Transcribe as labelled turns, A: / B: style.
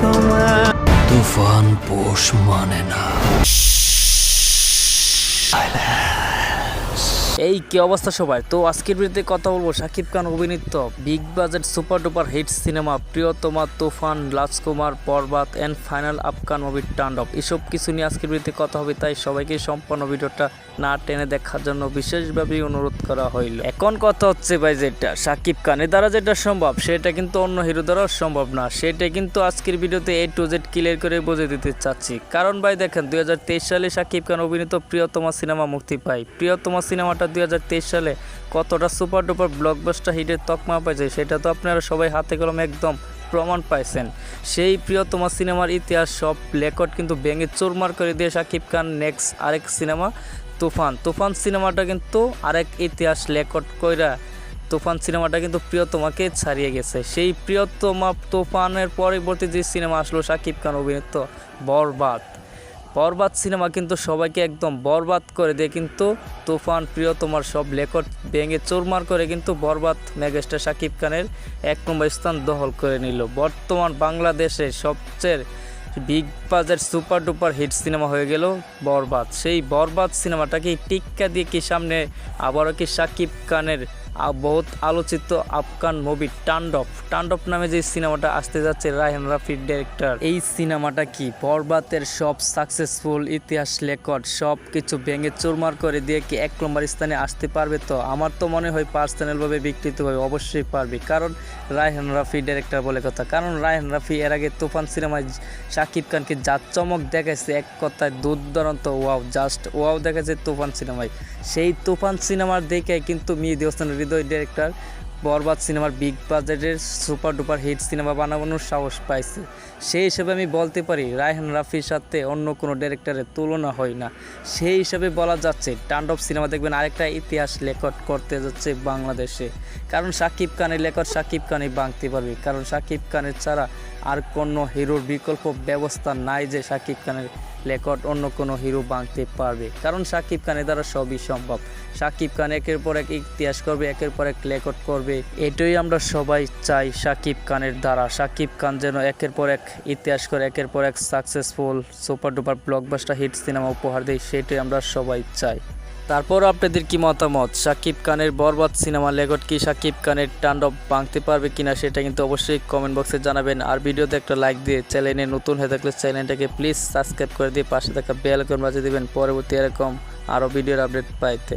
A: তোমার। তুফান পোষ মানে না।
B: এই কি অবস্থা সবাই, তো আজকের ভিডিওতে কথা বলবো শাকিব খান অভিনীত big budget super duper hit cinema Priyotoma, Toofan, রাজকুমার, পর্বত এন্ড ফাইনাল আপকান মুভি তাণ্ডব, এসব কিছু নিয়ে আজকের ভিডিওতে কথা হবে। তাই সবাইকে সম্পূর্ণ ভিডিওটা না টেনে দেখার জন্য বিশেষভাবে অনুরোধ করা হইল। এখন কথা হচ্ছে ভাই, যেটা শাকিব খানের দ্বারা যেটা সম্ভব সেটা কিন্তু অন্য হিরো দ্বারাও সম্ভব না। সেটা কিন্তু আজকের ভিডিওতে A to Z ক্লিয়ার করে বুঝে দিতে চাচ্ছি। কারণ ভাই দেখেন, 2023 সালে শাকিব খান অভিনীত প্রিয়তমা সিনেমা মুক্তি পায়। প্রিয়তমা সিনেমাটা 2023 সালে কতটা সুপার ডুপার ব্লকবাস্টার হিটের তকমা পাইছে সেটা তো আপনারা সবাই হাতে কলমে একদম প্রমাণ পাইছেন। সেই প্রিয়তমা সিনেমার ইতিহাস সব রেকর্ড কিন্তু ভেঙে চুরমার করে দিয়ে শাকিব খান নেক্সট আরেক সিনেমা তুফান সিনেমাটা কিন্তু আরেক ইতিহাস রেকর্ড কইরা তুফান সিনেমাটা কিন্তু প্রিয়তমাকে ছাড়িয়ে গেছে। সেই প্রিয়তমা তুফানের পরবর্তী যে সিনেমা আসলো শাকিব খান অভিনীত বরবাদ সিনেমা কিন্তু সবাইকে একদম বরবাদ করে দিয়ে কিন্তু তুফান প্রিয়তমার সব রেকর্ড ভেঙে চুরমার করে কিন্তু বরবাদ মেগাস্টার শাকিব খানের 1 নম্বর স্থান দখল করে নিল। বর্তমান বাংলাদেশের সবচেয়ে big budget super duper hit cinema হয়ে গেল বরবাদ। সেই বরবাদ সিনেমাটাকে টিক্কা দিয়ে কি সামনে আবারও কি শাকিব খানের বহুত আলোচিত আফগান মুভি তাণ্ডব নামে যে সিনেমাটা আসতে যাচ্ছে রায়হান রাফির ডাইরেক্টর, এই সিনেমাটা কি বরবাদের সব সাকসেসফুল ইতিহাস রেকর্ড সব কিছু ভেঙে চুরমার করে দিয়ে কি 1 নম্বর স্থানে আসতে পারবে? তো আমার তো মনে হয় পার্সোনালভাবে ব্যক্তিগতভাবে অবশ্যই পারবে, কারণ রায়হান রাফি ডাইরেক্টর বলে কথা। কারণ রায়হান রাফি এর আগে তুফান সিনেমায় শাকিব খানকে যা চমক দেখাইছে, এক কথায় দুর্দান্ত ওয়াও দেখাচ্ছে তুফান সিনেমায়। সেই তুফান সিনেমার দেখে কিন্তু মেহেদী হাসান হৃদয় ডাইরেক্টর বরবাদ সিনেমার বিগ বাজেটের সুপার ডুপার হিট সিনেমা বানানোর সাহস পাইছে। সেই হিসেবে আমি বলতে পারি রায়হান রাফির সাথে অন্য কোনো ডাইরেক্টরের তুলনা হয় না। সেই হিসেবে বলা যাচ্ছে তাণ্ডব সিনেমা দেখবেন আরেকটা ইতিহাস রেকর্ড করতে যাচ্ছে বাংলাদেশে। কারণ শাকিব খানের রেকর্ড শাকিব খানই ভাঙতে পারবে, কারণ শাকিব খানের ছাড়া আর কোনো হিরোর বিকল্প ব্যবস্থা নাই যে শাকিব খানের রেকর্ড অন্য কোনো হিরো ভাঙতে পারবে। কারণ শাকিব খানের দ্বারা সবই সম্ভব। শাকিব খান একের পর এক ইতিহাস করবে, একের পর এক রেকর্ড করবে। এটাই আমরা সবাই চাই শাকিব খানের দ্বারা। শাকিব খান যেন একের পর এক ইতিহাস করে, একের পর এক successful super duper blockbuster hit cinema উপহার দেয়, সেটাই আমরা সবাই চাই। তারপর আপনাদের কি মতামত? শাকিব খানের বরবাদ সিনেমা রেকর্ড কি শাকিব খানের তাণ্ডব ভাঙতে পারবে কিনা সেটা কিন্তু অবশ্যই কমেন্ট বক্সে জানাবেন। আর ভিডিওতে একটা লাইক দিয়ে চ্যানেলে নতুন হয়ে থাকলে চ্যানেলটাকে প্লিজ সাবস্ক্রাইব করে দিয়ে পাশে থাকা বেল আইকন বাজিয়ে দেবেন পরবর্তী এরকম আরও ভিডিওর আপডেট পাইতে।